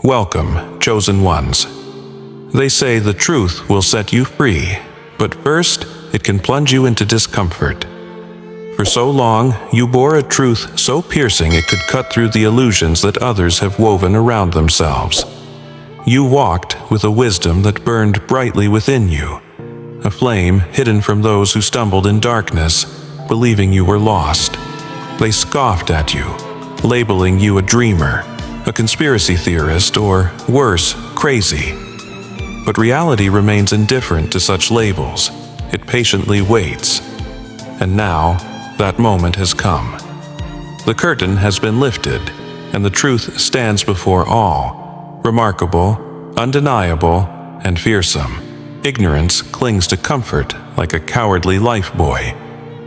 Welcome, chosen ones. They say the truth will set you free, but first it can plunge you into discomfort. For so long, you bore a truth so piercing it could cut through the illusions that others have woven around themselves. You walked with a wisdom that burned brightly within you, a flame hidden from those who stumbled in darkness, believing you were lost. They scoffed at you, labeling you a dreamer, a conspiracy theorist, or worse, crazy. But reality remains indifferent to such labels. It patiently waits. And now, that moment has come. The curtain has been lifted, and the truth stands before all, remarkable, undeniable, and fearsome. Ignorance clings to comfort like a cowardly lifebuoy,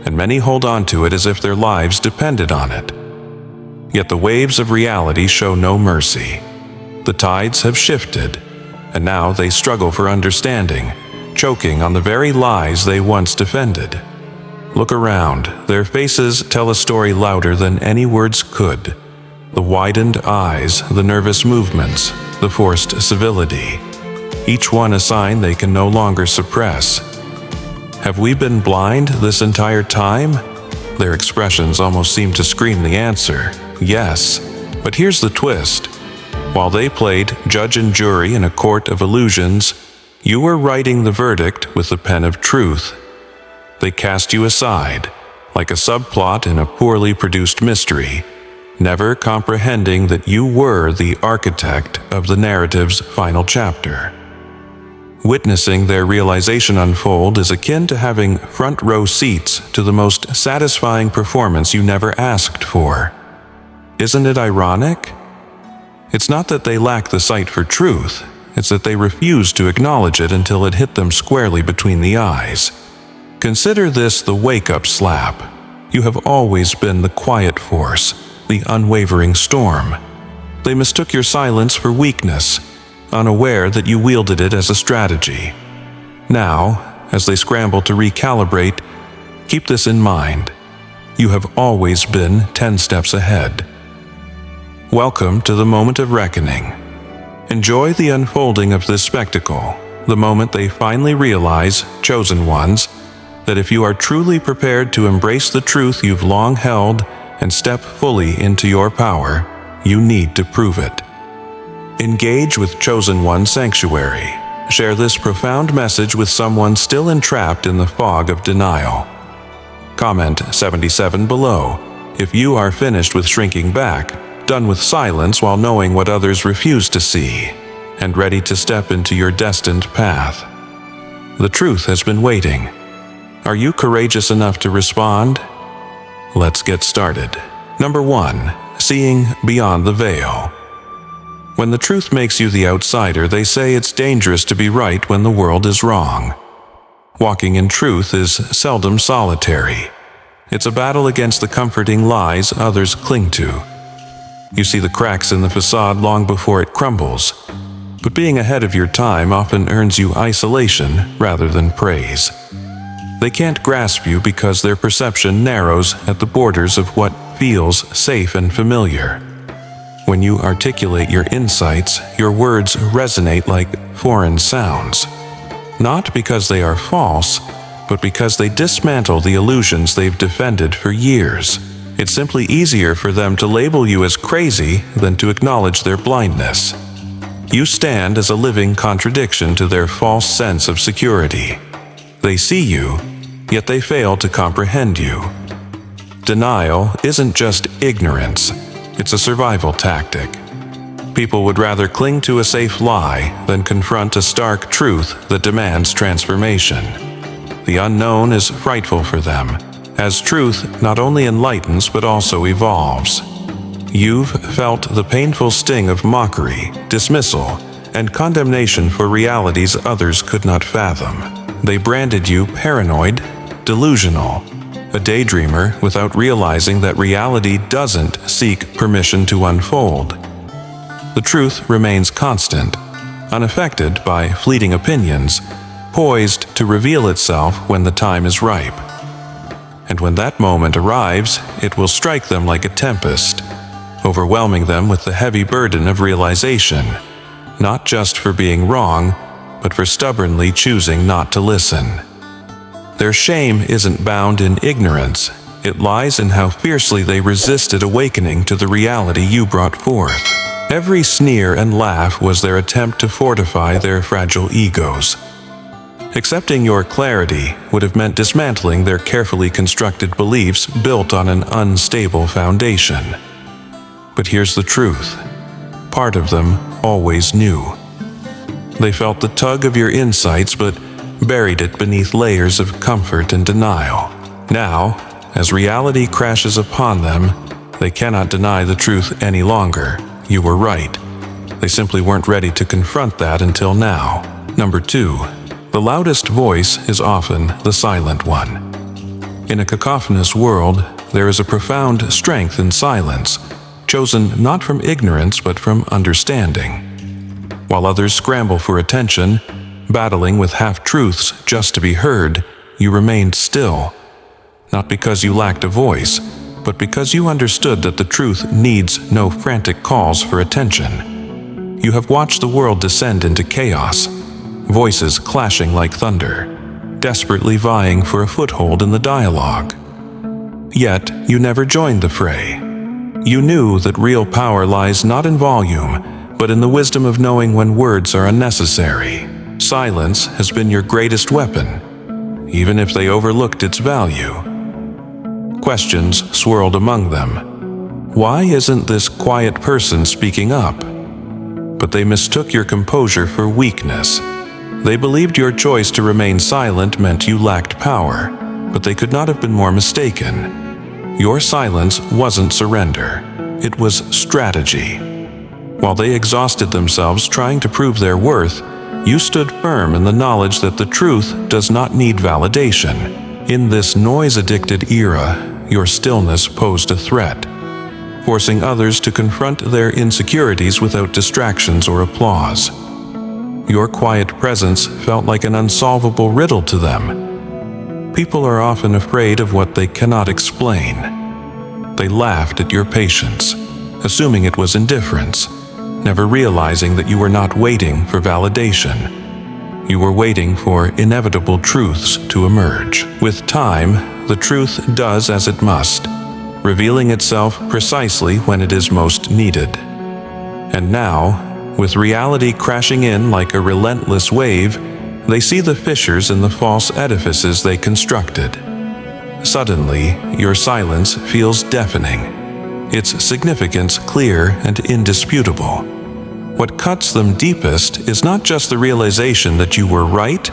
and many hold on to it as if their lives depended on it. Yet the waves of reality show no mercy. The tides have shifted, and now they struggle for understanding, choking on the very lies they once defended. Look around. Their faces tell a story louder than any words could. The widened eyes, the nervous movements, the forced civility. Each one a sign they can no longer suppress. Have we been blind this entire time? Their expressions almost seem to scream the answer. Yes. But here's the twist. While they played judge and jury in a court of illusions, you were writing the verdict with the pen of truth. They cast you aside, like a subplot in a poorly produced mystery, never comprehending that you were the architect of the narrative's final chapter. Witnessing their realization unfold is akin to having front-row seats to the most satisfying performance you never asked for. Isn't it ironic? It's not that they lack the sight for truth, it's that they refuse to acknowledge it until it hit them squarely between the eyes. Consider this the wake-up slap. You have always been the quiet force, the unwavering storm. They mistook your silence for weakness, unaware that you wielded it as a strategy. Now, as they scramble to recalibrate, keep this in mind. You have always been 10 steps ahead. Welcome to the moment of reckoning. Enjoy the unfolding of this spectacle, the moment they finally realize, chosen ones, that if you are truly prepared to embrace the truth you've long held and step fully into your power, you need to prove it. Engage with Chosen One Sanctuary. Share this profound message with someone still entrapped in the fog of denial. Comment 77 below if you are finished with shrinking back, done with silence while knowing what others refuse to see, and ready to step into your destined path. The truth has been waiting. Are you courageous enough to respond? Let's get started. Number 1. Seeing beyond the veil. When the truth makes you the outsider, they say it's dangerous to be right when the world is wrong. Walking in truth is seldom solitary. It's a battle against the comforting lies others cling to. You see the cracks in the facade long before it crumbles. But being ahead of your time often earns you isolation rather than praise. They can't grasp you because their perception narrows at the borders of what feels safe and familiar. When you articulate your insights, your words resonate like foreign sounds. Not because they are false, but because they dismantle the illusions they've defended for years. It's simply easier for them to label you as crazy than to acknowledge their blindness. You stand as a living contradiction to their false sense of security. They see you, yet they fail to comprehend you. Denial isn't just ignorance, it's a survival tactic. People would rather cling to a safe lie than confront a stark truth that demands transformation. The unknown is frightful for them, as truth not only enlightens but also evolves. You've felt the painful sting of mockery, dismissal, and condemnation for realities others could not fathom. They branded you paranoid, delusional, a daydreamer without realizing that reality doesn't seek permission to unfold. The truth remains constant, unaffected by fleeting opinions, poised to reveal itself when the time is ripe. And when that moment arrives, it will strike them like a tempest, overwhelming them with the heavy burden of realization, not just for being wrong, but for stubbornly choosing not to listen. Their shame isn't bound in ignorance. It lies in how fiercely they resisted awakening to the reality you brought forth. Every sneer and laugh was their attempt to fortify their fragile egos. Accepting your clarity would have meant dismantling their carefully constructed beliefs built on an unstable foundation. But here's the truth. Part of them always knew. They felt the tug of your insights, but buried it beneath layers of comfort and denial. Now, as reality crashes upon them, they cannot deny the truth any longer. You were right. They simply weren't ready to confront that until now. Number 2. The loudest voice is often the silent one. In a cacophonous world, there is a profound strength in silence, chosen not from ignorance but from understanding. While others scramble for attention, battling with half-truths just to be heard, you remained still. Not because you lacked a voice, but because you understood that the truth needs no frantic calls for attention. You have watched the world descend into chaos, voices clashing like thunder, desperately vying for a foothold in the dialogue. Yet, you never joined the fray. You knew that real power lies not in volume, but in the wisdom of knowing when words are unnecessary. Silence has been your greatest weapon, even if they overlooked its value. Questions swirled among them. Why isn't this quiet person speaking up? But they mistook your composure for weakness. They believed your choice to remain silent meant you lacked power, but they could not have been more mistaken. Your silence wasn't surrender. It was strategy. While they exhausted themselves trying to prove their worth, you stood firm in the knowledge that the truth does not need validation. In this noise-addicted era, your stillness posed a threat, forcing others to confront their insecurities without distractions or applause. Your quiet presence felt like an unsolvable riddle to them. People are often afraid of what they cannot explain. They laughed at your patience, assuming it was indifference, never realizing that you were not waiting for validation. You were waiting for inevitable truths to emerge. With time, the truth does as it must, revealing itself precisely when it is most needed. And now, with reality crashing in like a relentless wave, they see the fissures in the false edifices they constructed. Suddenly, your silence feels deafening, its significance clear and indisputable. What cuts them deepest is not just the realization that you were right,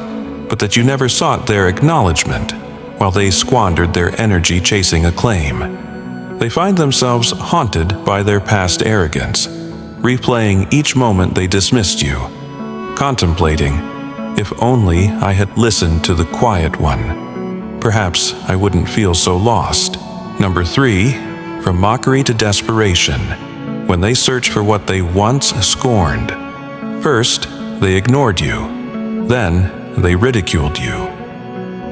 but that you never sought their acknowledgement, while they squandered their energy chasing acclaim. They find themselves haunted by their past arrogance, replaying each moment they dismissed you, contemplating, if only I had listened to the quiet one, perhaps I wouldn't feel so lost. Number 3, from mockery to desperation, when they search for what they once scorned. First, they ignored you. Then, they ridiculed you.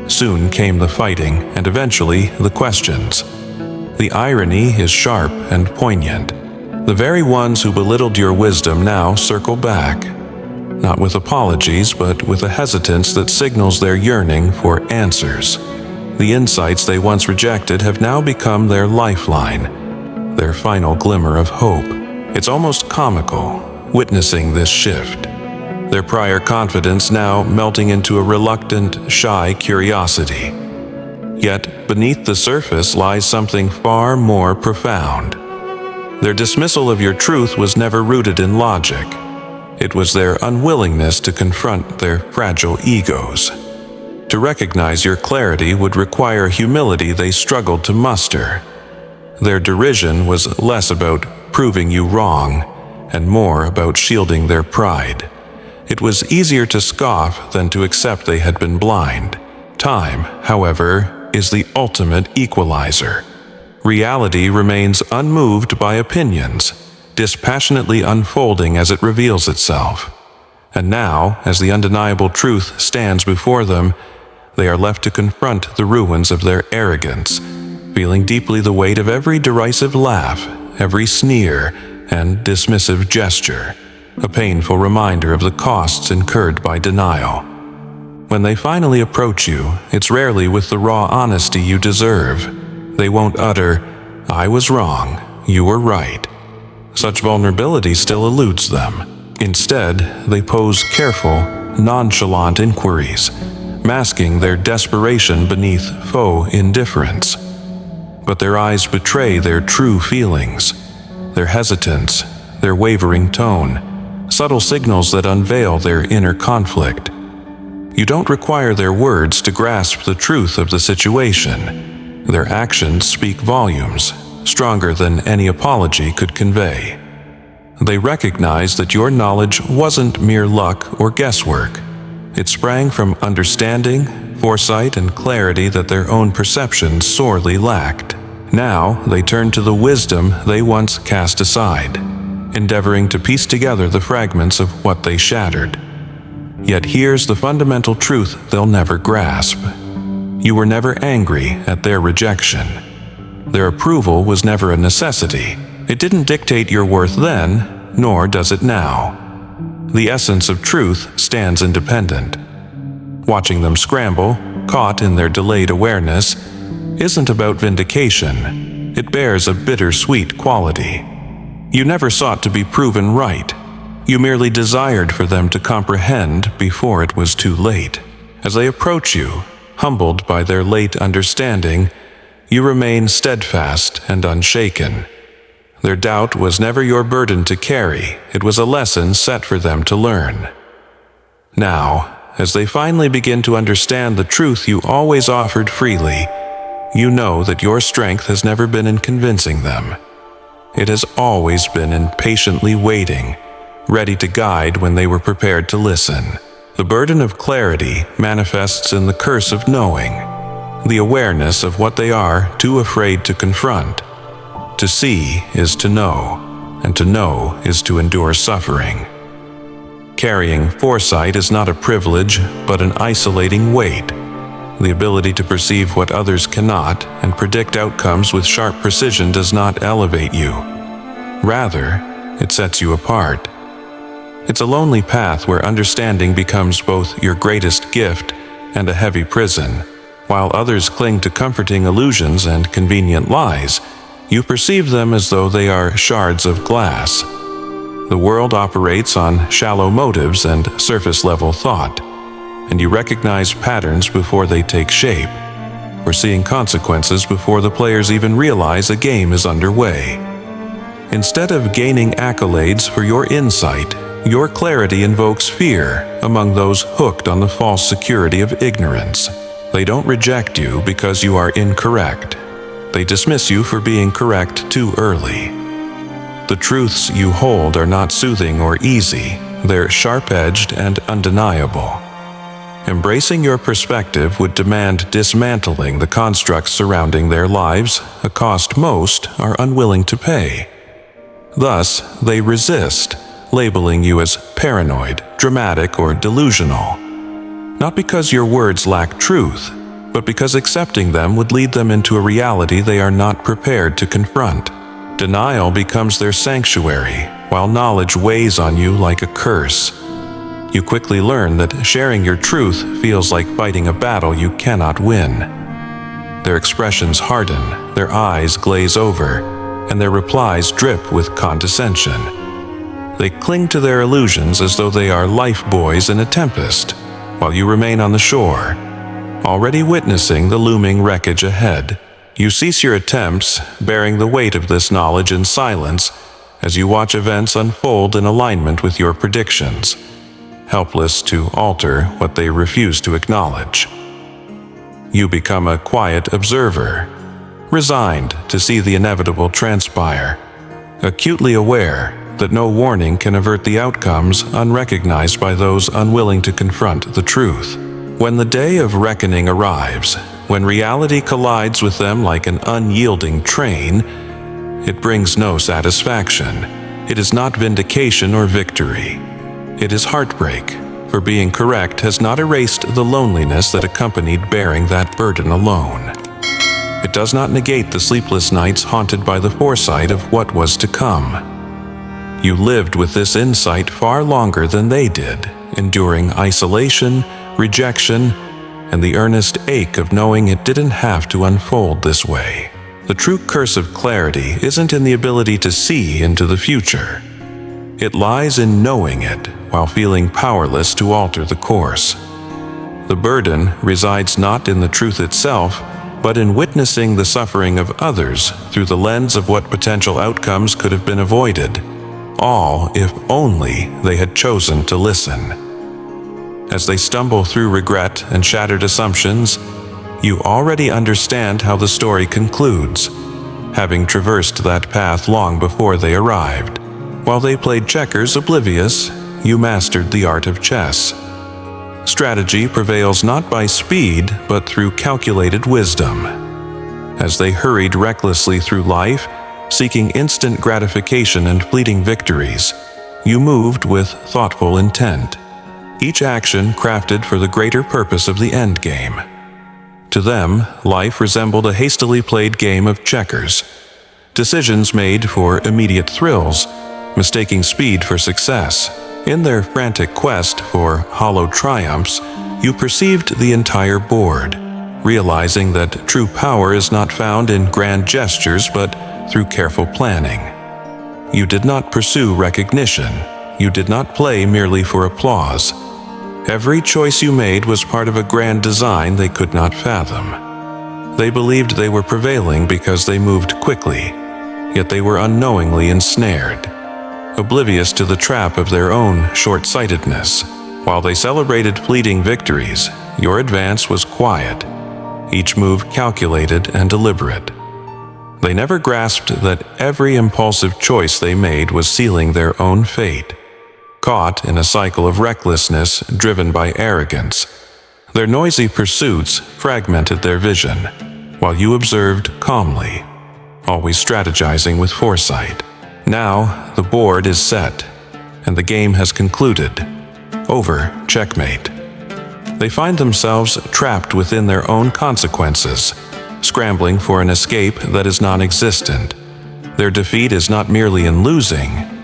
Soon came the fighting and eventually the questions. The irony is sharp and poignant. The very ones who belittled your wisdom now circle back, not with apologies, but with a hesitance that signals their yearning for answers. The insights they once rejected have now become their lifeline, their final glimmer of hope. It's almost comical, witnessing this shift. Their prior confidence now melting into a reluctant, shy curiosity. Yet, beneath the surface lies something far more profound. Their dismissal of your truth was never rooted in logic. It was their unwillingness to confront their fragile egos. To recognize your clarity would require humility they struggled to muster. Their derision was less about proving you wrong and more about shielding their pride. It was easier to scoff than to accept they had been blind. Time, however, is the ultimate equalizer. Reality remains unmoved by opinions, dispassionately unfolding as it reveals itself. And now, as the undeniable truth stands before them, they are left to confront the ruins of their arrogance, feeling deeply the weight of every derisive laugh every sneer and dismissive gesture, a painful reminder of the costs incurred by denial. When they finally approach you, it's rarely with the raw honesty you deserve. They won't utter, "I was wrong, you were right." Such vulnerability still eludes them. Instead, they pose careful, nonchalant inquiries, masking their desperation beneath faux indifference. But their eyes betray their true feelings, their hesitance, their wavering tone, subtle signals that unveil their inner conflict. You don't require their words to grasp the truth of the situation. Their actions speak volumes, stronger than any apology could convey. They recognize that your knowledge wasn't mere luck or guesswork. It sprang from understanding, foresight, and clarity that their own perceptions sorely lacked. Now they turn to the wisdom they once cast aside, endeavoring to piece together the fragments of what they shattered. Yet here's the fundamental truth they'll never grasp. You were never angry at their rejection. Their approval was never a necessity. It didn't dictate your worth then, nor does it now. The essence of truth stands independent. Watching them scramble, caught in their delayed awareness, isn't about vindication. It bears a bittersweet quality. You never sought to be proven right. You merely desired for them to comprehend before it was too late. As they approach you, humbled by their late understanding, you remain steadfast and unshaken. Their doubt was never your burden to carry. It was a lesson set for them to learn. Now, as they finally begin to understand the truth you always offered freely, you know that your strength has never been in convincing them. It has always been in patiently waiting, ready to guide when they were prepared to listen. The burden of clarity manifests in the curse of knowing, the awareness of what they are too afraid to confront. To see is to know, and to know is to endure suffering. Carrying foresight is not a privilege, but an isolating weight. The ability to perceive what others cannot and predict outcomes with sharp precision does not elevate you. Rather, it sets you apart. It's a lonely path where understanding becomes both your greatest gift and a heavy prison. While others cling to comforting illusions and convenient lies, you perceive them as though they are shards of glass. The world operates on shallow motives and surface-level thought, and you recognize patterns before they take shape, foreseeing consequences before the players even realize a game is underway. Instead of gaining accolades for your insight, your clarity invokes fear among those hooked on the false security of ignorance. They don't reject you because you are incorrect. They dismiss you for being correct too early. The truths you hold are not soothing or easy. They're sharp-edged and undeniable. Embracing your perspective would demand dismantling the constructs surrounding their lives, a cost most are unwilling to pay. Thus, they resist, labeling you as paranoid, dramatic, or delusional. Not because your words lack truth, but because accepting them would lead them into a reality they are not prepared to confront. Denial becomes their sanctuary, while knowledge weighs on you like a curse. You quickly learn that sharing your truth feels like fighting a battle you cannot win. Their expressions harden, their eyes glaze over, and their replies drip with condescension. They cling to their illusions as though they are lifebuoys in a tempest, while you remain on the shore, already witnessing the looming wreckage ahead. You cease your attempts, bearing the weight of this knowledge in silence as you watch events unfold in alignment with your predictions, helpless to alter what they refuse to acknowledge. You become a quiet observer, resigned to see the inevitable transpire, acutely aware that no warning can avert the outcomes unrecognized by those unwilling to confront the truth. When the day of reckoning arrives, when reality collides with them like an unyielding train, it brings no satisfaction. It is not vindication or victory. It is heartbreak, for being correct has not erased the loneliness that accompanied bearing that burden alone. It does not negate the sleepless nights haunted by the foresight of what was to come. You lived with this insight far longer than they did, enduring isolation, rejection, and the earnest ache of knowing it didn't have to unfold this way. The true curse of clarity isn't in the ability to see into the future. It lies in knowing it while feeling powerless to alter the course. The burden resides not in the truth itself, but in witnessing the suffering of others through the lens of what potential outcomes could have been avoided, all if only they had chosen to listen. As they stumble through regret and shattered assumptions, you already understand how the story concludes, having traversed that path long before they arrived. While they played checkers oblivious, you mastered the art of chess. Strategy prevails not by speed, but through calculated wisdom. As they hurried recklessly through life, seeking instant gratification and fleeting victories, you moved with thoughtful intent, each action crafted for the greater purpose of the end game. To them, life resembled a hastily played game of checkers. Decisions made for immediate thrills, mistaking speed for success. In their frantic quest for hollow triumphs, you perceived the entire board, realizing that true power is not found in grand gestures but through careful planning. You did not pursue recognition. You did not play merely for applause. Every choice you made was part of a grand design they could not fathom. They believed they were prevailing because they moved quickly, yet they were unknowingly ensnared, oblivious to the trap of their own short-sightedness. While they celebrated fleeting victories, your advance was quiet, each move calculated and deliberate. They never grasped that every impulsive choice they made was sealing their own fate. Caught in a cycle of recklessness driven by arrogance, their noisy pursuits fragmented their vision, while you observed calmly, always strategizing with foresight. Now, the board is set, and the game has concluded. Over, checkmate. They find themselves trapped within their own consequences, scrambling for an escape that is non-existent. Their defeat is not merely in losing,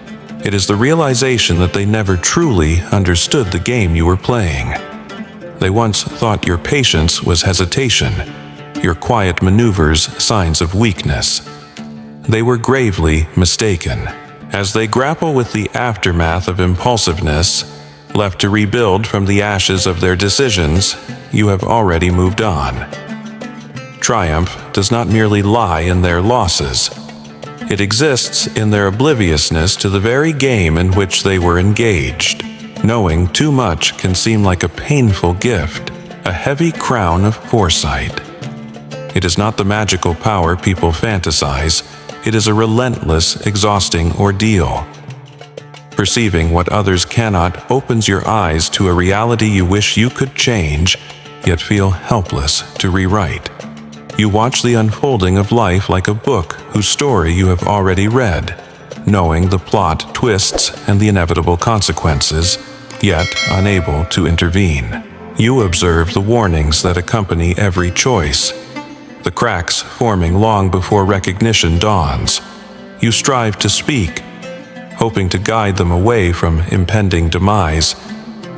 it is the realization that they never truly understood the game you were playing. They once thought your patience was hesitation, your quiet maneuvers signs of weakness. They were gravely mistaken. As they grapple with the aftermath of impulsiveness, left to rebuild from the ashes of their decisions, you have already moved on. Triumph does not merely lie in their losses. It exists in their obliviousness to the very game in which they were engaged. Knowing too much can seem like a painful gift, a heavy crown of foresight. It is not the magical power people fantasize. It is a relentless, exhausting ordeal. Perceiving what others cannot opens your eyes to a reality you wish you could change, yet feel helpless to rewrite. You watch the unfolding of life like a book whose story you have already read, knowing the plot twists and the inevitable consequences, yet unable to intervene. You observe the warnings that accompany every choice, the cracks forming long before recognition dawns. You strive to speak, hoping to guide them away from impending demise,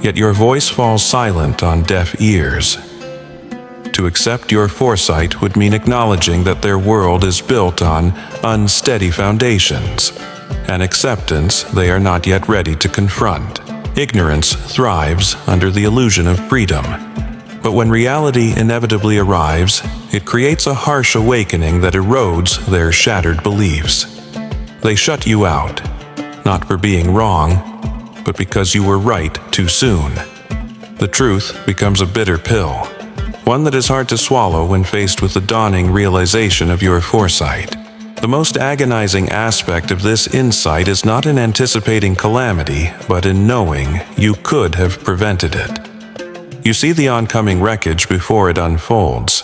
yet your voice falls silent on deaf ears. To accept your foresight would mean acknowledging that their world is built on unsteady foundations, an acceptance they are not yet ready to confront. Ignorance thrives under the illusion of freedom, but when reality inevitably arrives, it creates a harsh awakening that erodes their shattered beliefs. They shut you out, not for being wrong, but because you were right too soon. The truth becomes a bitter pill, one that is hard to swallow when faced with the dawning realization of your foresight. The most agonizing aspect of this insight is not in anticipating calamity, but in knowing you could have prevented it. You see the oncoming wreckage before it unfolds,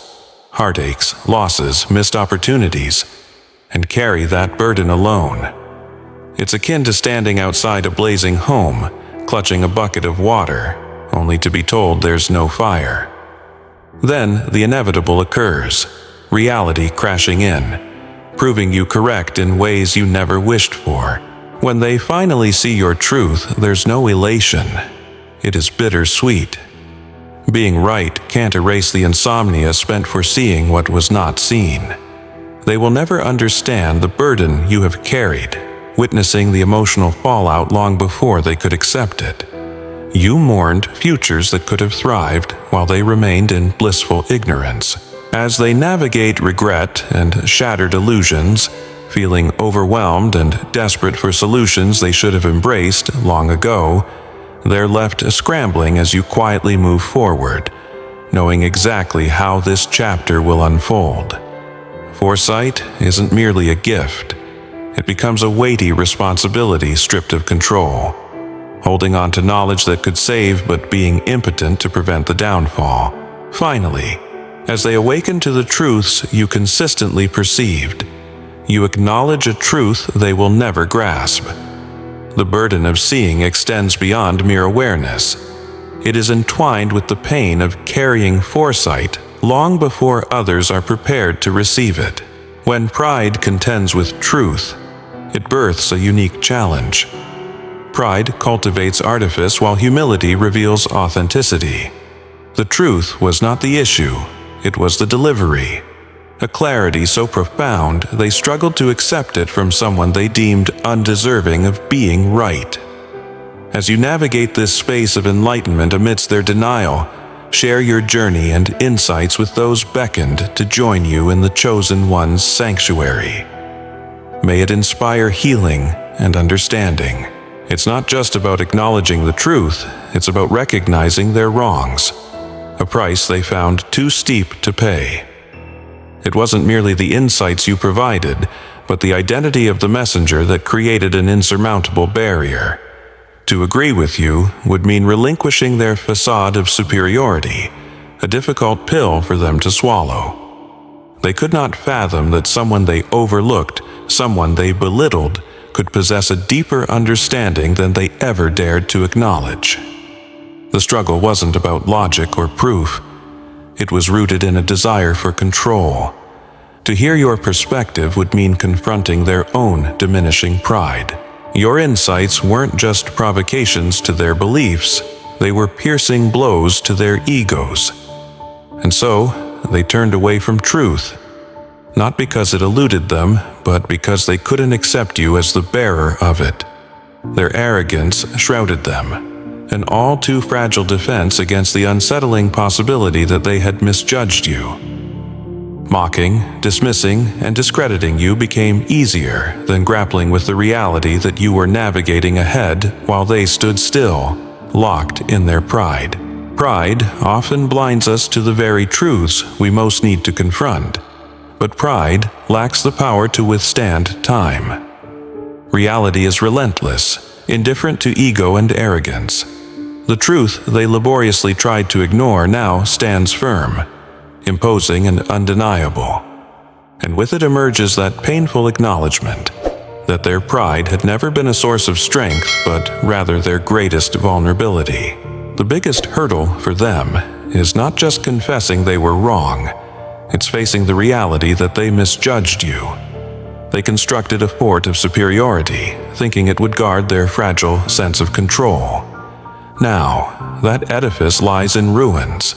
heartaches, losses, missed opportunities, and carry that burden alone. It's akin to standing outside a blazing home, clutching a bucket of water, only to be told there's no fire. Then the inevitable occurs. reality crashing in, proving you correct in ways you never wished for. When they finally see your truth, there's no elation. It is bittersweet. Being right can't erase the insomnia spent foreseeing what was not seen. They will never understand the burden you have carried, witnessing the emotional fallout long before they could accept it. You mourned futures that could have thrived while they remained in blissful ignorance. As they navigate regret and shattered illusions, feeling overwhelmed and desperate for solutions they should have embraced long ago, they're left scrambling as you quietly move forward, knowing exactly how this chapter will unfold. Foresight isn't merely a gift. It becomes a weighty responsibility stripped of control, holding on to knowledge that could save but being impotent to prevent the downfall. Finally, as they awaken to the truths you consistently perceived, you acknowledge a truth they will never grasp. The burden of seeing extends beyond mere awareness. It is entwined with the pain of carrying foresight long before others are prepared to receive it. When pride contends with truth, it births a unique challenge. Pride cultivates artifice while humility reveals authenticity. The truth was not the issue, it was the delivery. A clarity so profound they struggled to accept it from someone they deemed undeserving of being right. As you navigate this space of enlightenment amidst their denial, share your journey and insights with those beckoned to join you in the Chosen One's sanctuary. May it inspire healing and understanding. It's not just about acknowledging the truth, it's about recognizing their wrongs, a price they found too steep to pay. It wasn't merely the insights you provided, but the identity of the messenger that created an insurmountable barrier. To agree with you would mean relinquishing their facade of superiority, a difficult pill for them to swallow. They could not fathom that someone they overlooked, someone they belittled, could possess a deeper understanding than they ever dared to acknowledge. The struggle wasn't about logic or proof. It was rooted in a desire for control. To hear your perspective would mean confronting their own diminishing pride. Your insights weren't just provocations to their beliefs, they were piercing blows to their egos. And so, they turned away from truth, not because it eluded them, but because they couldn't accept you as the bearer of it. Their arrogance shrouded them, an all too fragile defense against the unsettling possibility that they had misjudged you. Mocking, dismissing, and discrediting you became easier than grappling with the reality that you were navigating ahead while they stood still, locked in their pride. Pride often blinds us to the very truths we most need to confront, but pride lacks the power to withstand time. Reality is relentless, indifferent to ego and arrogance. The truth they laboriously tried to ignore now stands firm, imposing and undeniable. And with it emerges that painful acknowledgement that their pride had never been a source of strength, but rather their greatest vulnerability. The biggest hurdle for them is not just confessing they were wrong, it's facing the reality that they misjudged you. They constructed a fort of superiority, thinking it would guard their fragile sense of control. Now, that edifice lies in ruins,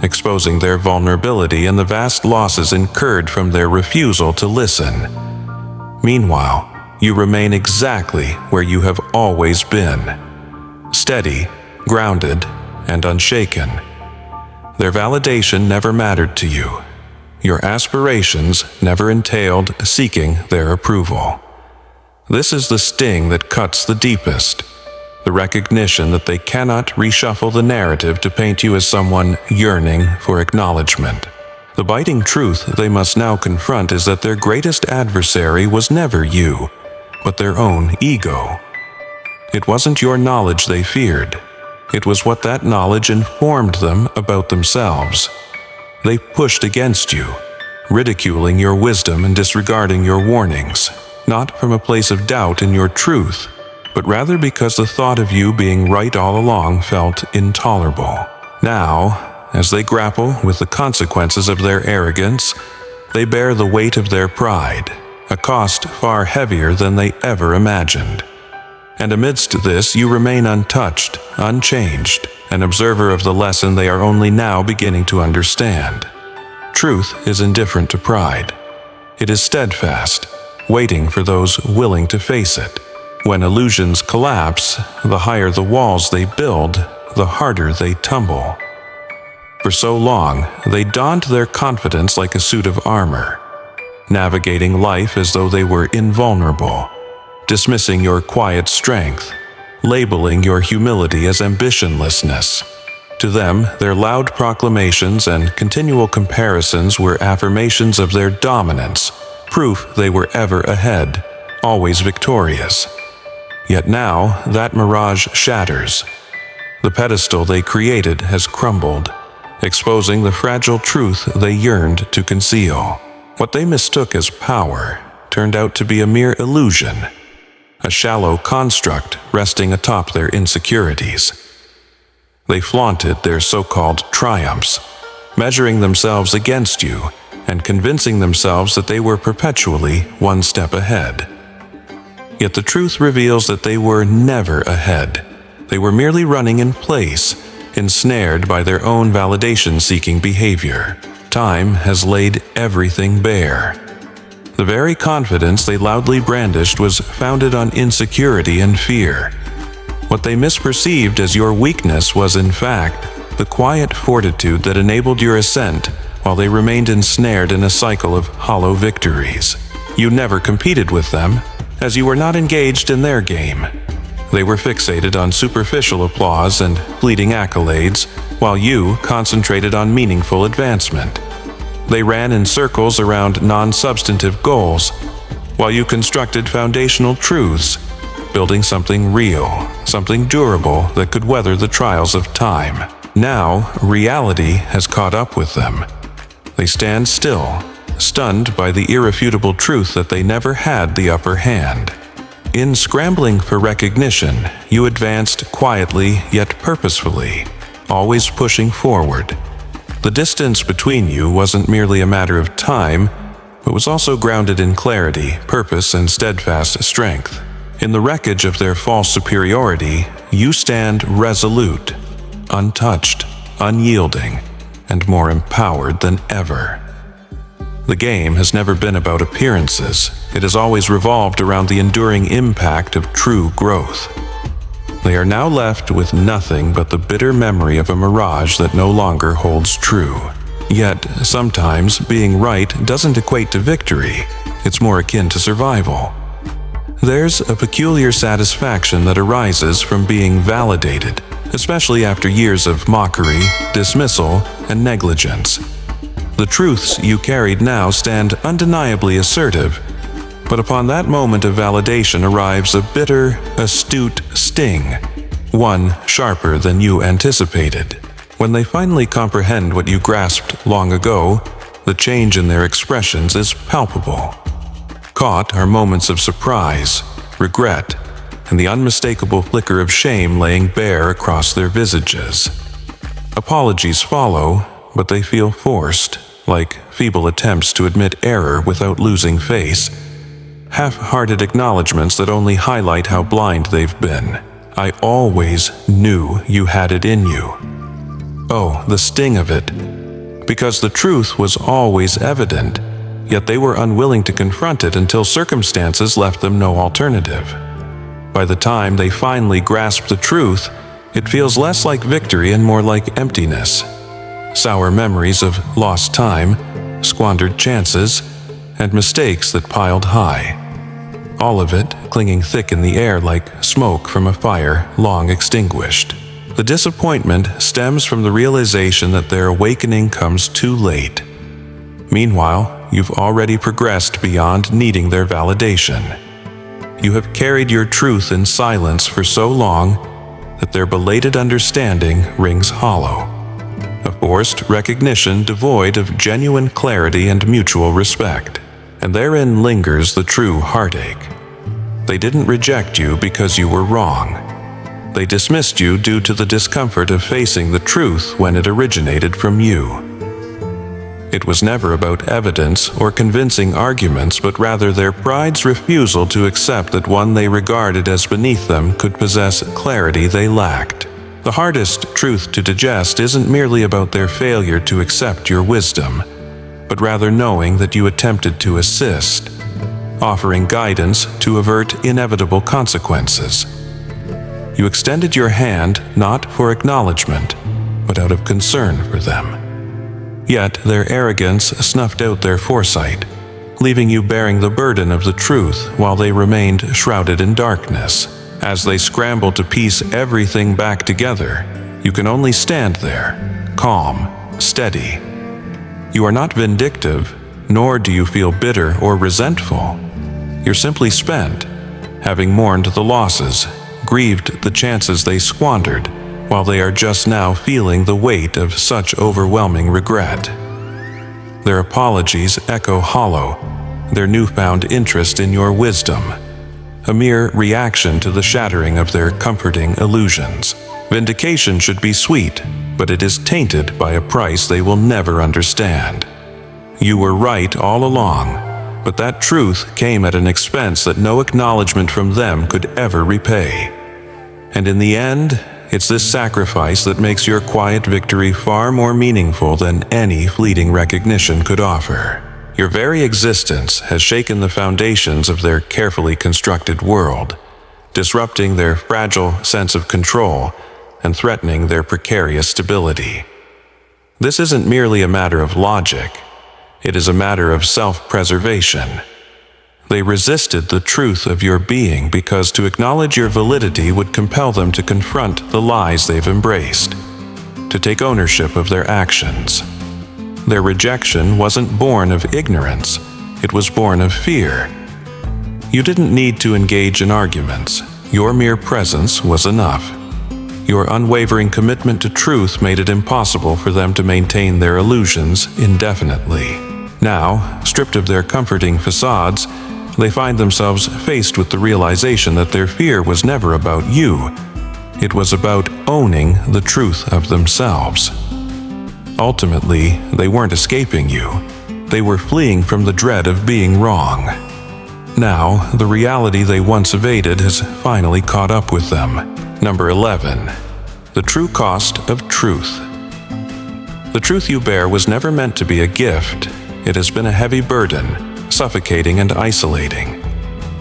exposing their vulnerability and the vast losses incurred from their refusal to listen. Meanwhile, you remain exactly where you have always been, steady, grounded, and unshaken. Their validation never mattered to you. Your aspirations never entailed seeking their approval. This is the sting that cuts the deepest. The recognition that they cannot reshuffle the narrative to paint you as someone yearning for acknowledgement. The biting truth they must now confront is that their greatest adversary was never you, but their own ego. It wasn't your knowledge they feared. It was what that knowledge informed them about themselves. They pushed against you, ridiculing your wisdom and disregarding your warnings, not from a place of doubt in your truth, but rather because the thought of you being right all along felt intolerable. Now, as they grapple with the consequences of their arrogance, They bear the weight of their pride, a cost far heavier than they ever imagined. And amidst this you remain untouched, unchanged, an observer of the lesson they are only now beginning to understand. Truth is indifferent to pride. It is steadfast, waiting for those willing to face it. When illusions collapse, the higher the walls they build, the harder they tumble. For so long, they donned their confidence like a suit of armor, navigating life as though they were invulnerable, dismissing your quiet strength, labeling your humility as ambitionlessness. To them, their loud proclamations and continual comparisons were affirmations of their dominance, proof they were ever ahead, always victorious. Yet now, that mirage shatters. The pedestal they created has crumbled, exposing the fragile truth they yearned to conceal. What they mistook as power turned out to be a mere illusion, a shallow construct resting atop their insecurities. They flaunted their so-called triumphs, measuring themselves against you and convincing themselves that they were perpetually one step ahead. Yet the truth reveals that they were never ahead. They were merely running in place, ensnared by their own validation-seeking behavior. Time has laid everything bare. The very confidence they loudly brandished was founded on insecurity and fear. What they misperceived as your weakness was, in fact, the quiet fortitude that enabled your ascent while they remained ensnared in a cycle of hollow victories. You never competed with them, as you were not engaged in their game. They were fixated on superficial applause and fleeting accolades, while you concentrated on meaningful advancement. They ran in circles around non-substantive goals, while you constructed foundational truths, building something real, something durable that could weather the trials of time. Now, reality has caught up with them. They stand still, stunned by the irrefutable truth that they never had the upper hand. In scrambling for recognition, you advanced quietly yet purposefully, always pushing forward. The distance between you wasn't merely a matter of time, but was also grounded in clarity, purpose, and steadfast strength. In the wreckage of their false superiority, you stand resolute, untouched, unyielding, and more empowered than ever. The game has never been about appearances. It has always revolved around the enduring impact of true growth. They are now left with nothing but the bitter memory of a mirage that no longer holds true. Yet, sometimes being right doesn't equate to victory. It's more akin to survival. There's a peculiar satisfaction that arises from being validated, especially after years of mockery, dismissal, and negligence. The truths you carried now stand undeniably assertive, but upon that moment of validation arrives a bitter, astute sting, one sharper than you anticipated. When they finally comprehend what you grasped long ago, the change in their expressions is palpable. Caught are moments of surprise, regret, and the unmistakable flicker of shame laying bare across their visages. Apologies follow, but they feel forced, like feeble attempts to admit error without losing face, half-hearted acknowledgments that only highlight how blind they've been. I always knew you had it in you. Oh, the sting of it. Because the truth was always evident, yet they were unwilling to confront it until circumstances left them no alternative. By the time they finally grasp the truth, it feels less like victory and more like emptiness. Sour memories of lost time, squandered chances, and mistakes that piled high. All of it clinging thick in the air like smoke from a fire long extinguished. The disappointment stems from the realization that their awakening comes too late. Meanwhile, you've already progressed beyond needing their validation. You have carried your truth in silence for so long that their belated understanding rings hollow. A forced recognition devoid of genuine clarity and mutual respect. And therein lingers the true heartache. They didn't reject you because you were wrong. They dismissed you due to the discomfort of facing the truth when it originated from you. It was never about evidence or convincing arguments, but rather their pride's refusal to accept that one they regarded as beneath them could possess clarity they lacked. The hardest truth to digest isn't merely about their failure to accept your wisdom, but rather knowing that you attempted to assist, offering guidance to avert inevitable consequences. You extended your hand not for acknowledgement, but out of concern for them. Yet their arrogance snuffed out their foresight, leaving you bearing the burden of the truth while they remained shrouded in darkness. As they scrambled to piece everything back together, you can only stand there, calm, steady. You are not vindictive, nor do you feel bitter or resentful. You're simply spent, having mourned the losses, grieved the chances they squandered, while they are just now feeling the weight of such overwhelming regret. Their apologies echo hollow, their newfound interest in your wisdom, a mere reaction to the shattering of their comforting illusions. Vindication should be sweet, but it is tainted by a price they will never understand. You were right all along, but that truth came at an expense that no acknowledgement from them could ever repay. And in the end, it's this sacrifice that makes your quiet victory far more meaningful than any fleeting recognition could offer. Your very existence has shaken the foundations of their carefully constructed world, disrupting their fragile sense of control and threatening their precarious stability. This isn't merely a matter of logic, it is a matter of self-preservation. They resisted the truth of your being because to acknowledge your validity would compel them to confront the lies they've embraced, to take ownership of their actions. Their rejection wasn't born of ignorance, it was born of fear. You didn't need to engage in arguments, your mere presence was enough. Your unwavering commitment to truth made it impossible for them to maintain their illusions indefinitely. Now, stripped of their comforting facades, they find themselves faced with the realization that their fear was never about you. It was about owning the truth of themselves. Ultimately, they weren't escaping you. They were fleeing from the dread of being wrong. Now, the reality they once evaded has finally caught up with them. Number 11. The true cost of truth. The truth you bear was never meant to be a gift. It has been a heavy burden, suffocating and isolating.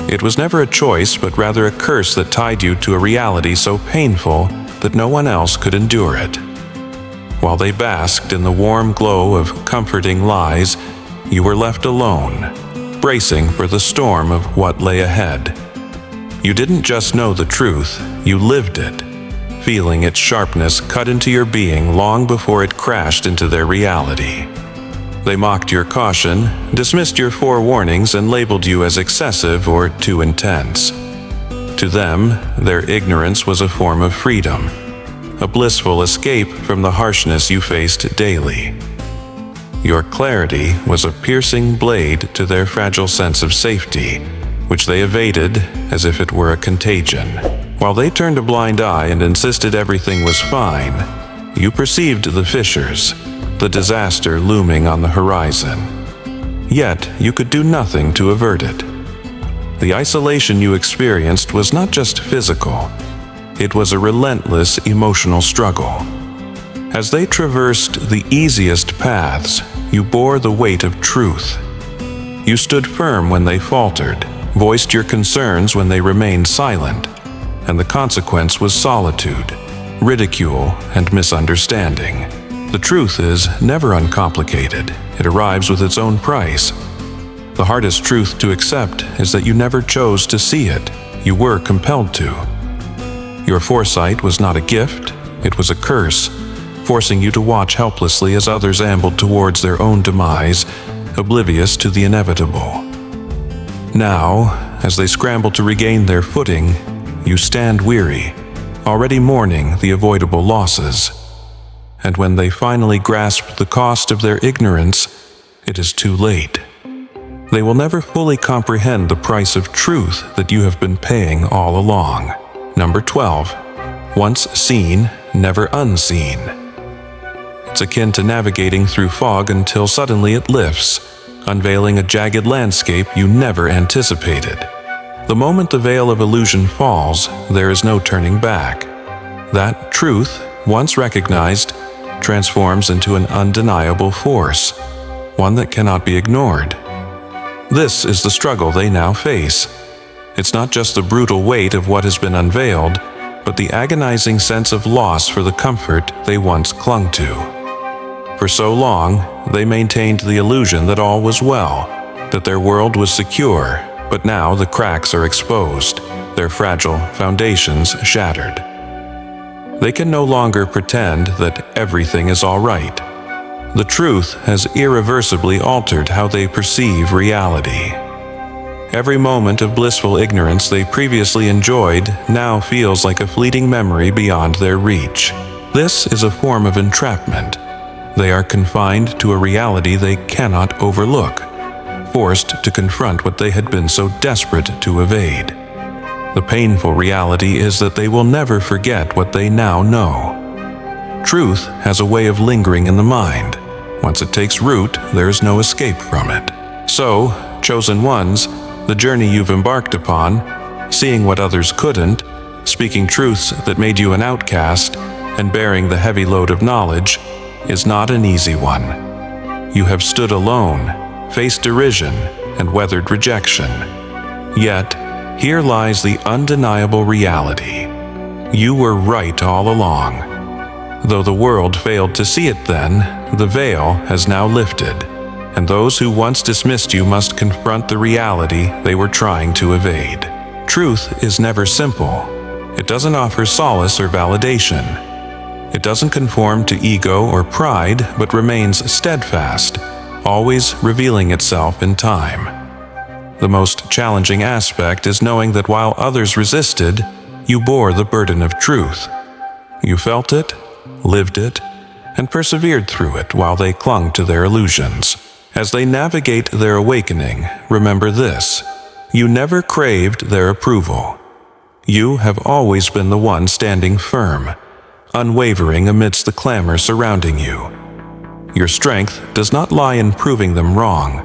It was never a choice, but rather a curse that tied you to a reality so painful that no one else could endure it. While they basked in the warm glow of comforting lies, you were left alone, bracing for the storm of what lay ahead. You didn't just know the truth, you lived it, feeling its sharpness cut into your being long before it crashed into their reality. They mocked your caution, dismissed your forewarnings, and labeled you as excessive or too intense. To them, their ignorance was a form of freedom, a blissful escape from the harshness you faced daily. Your clarity was a piercing blade to their fragile sense of safety, which they evaded as if it were a contagion. While they turned a blind eye and insisted everything was fine, you perceived the fissures, the disaster looming on the horizon. Yet, you could do nothing to avert it. The isolation you experienced was not just physical, it was a relentless emotional struggle. As they traversed the easiest paths, you bore the weight of truth. You stood firm when they faltered, voiced your concerns when they remained silent, and the consequence was solitude, ridicule, and misunderstanding. The truth is never uncomplicated. It arrives with its own price. The hardest truth to accept is that you never chose to see it. You were compelled to. Your foresight was not a gift, it was a curse, forcing you to watch helplessly as others ambled towards their own demise, oblivious to the inevitable. Now, as they scramble to regain their footing, you stand weary, already mourning the avoidable losses. And when they finally grasp the cost of their ignorance, it is too late. They will never fully comprehend the price of truth that you have been paying all along. Number 12. Once seen, never unseen. It's It's akin to navigating through fog until suddenly it lifts, unveiling a jagged landscape you never anticipated. The moment the veil of illusion falls, there is no turning back. That truth, once recognized, transforms into an undeniable force, one that cannot be ignored. This is the struggle they now face. It's not just the brutal weight of what has been unveiled, but the agonizing sense of loss for the comfort they once clung to. For so long, they maintained the illusion that all was well, that their world was secure, but now the cracks are exposed, their fragile foundations shattered. They can no longer pretend that everything is all right. The truth has irreversibly altered how they perceive reality. Every moment of blissful ignorance they previously enjoyed now feels like a fleeting memory beyond their reach. This is a form of entrapment. They are confined to a reality they cannot overlook, forced to confront what they had been so desperate to evade. The painful reality is that they will never forget what they now know. Truth has a way of lingering in the mind. Once it takes root, there is no escape from it. So, chosen ones, the journey you've embarked upon, seeing what others couldn't, speaking truths that made you an outcast, and bearing the heavy load of knowledge, is not an easy one. You have stood alone, faced derision, and weathered rejection. Yet, here lies the undeniable reality. You were right all along. Though the world failed to see it then, the veil has now lifted, and those who once dismissed you must confront the reality they were trying to evade. Truth is never simple. It doesn't offer solace or validation. It doesn't conform to ego or pride, but remains steadfast, always revealing itself in time. The most challenging aspect is knowing that while others resisted, you bore the burden of truth. You felt it, lived it, and persevered through it while they clung to their illusions. As they navigate their awakening, remember this: you never craved their approval. You have always been the one standing firm, unwavering amidst the clamor surrounding you. Your strength does not lie in proving them wrong.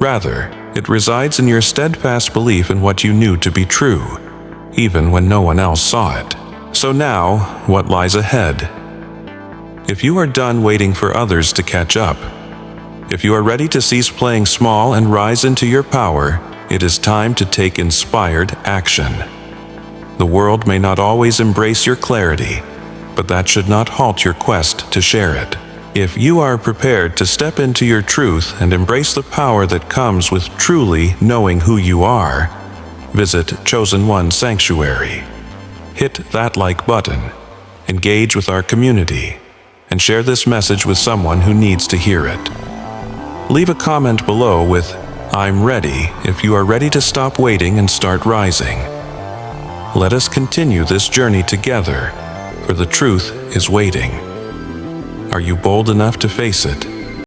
Rather, it resides in your steadfast belief in what you knew to be true, even when no one else saw it. So now, what lies ahead? If you are done waiting for others to catch up, if you are ready to cease playing small and rise into your power, it is time to take inspired action. The world may not always embrace your clarity, but that should not halt your quest to share it. If you are prepared to step into your truth and embrace the power that comes with truly knowing who you are, visit Chosen One Sanctuary. Hit that like button, engage with our community, and share this message with someone who needs to hear it. Leave a comment below with "I'm ready" if you are ready to stop waiting and start rising. Let us continue this journey together, for the truth is waiting. Are you bold enough to face it?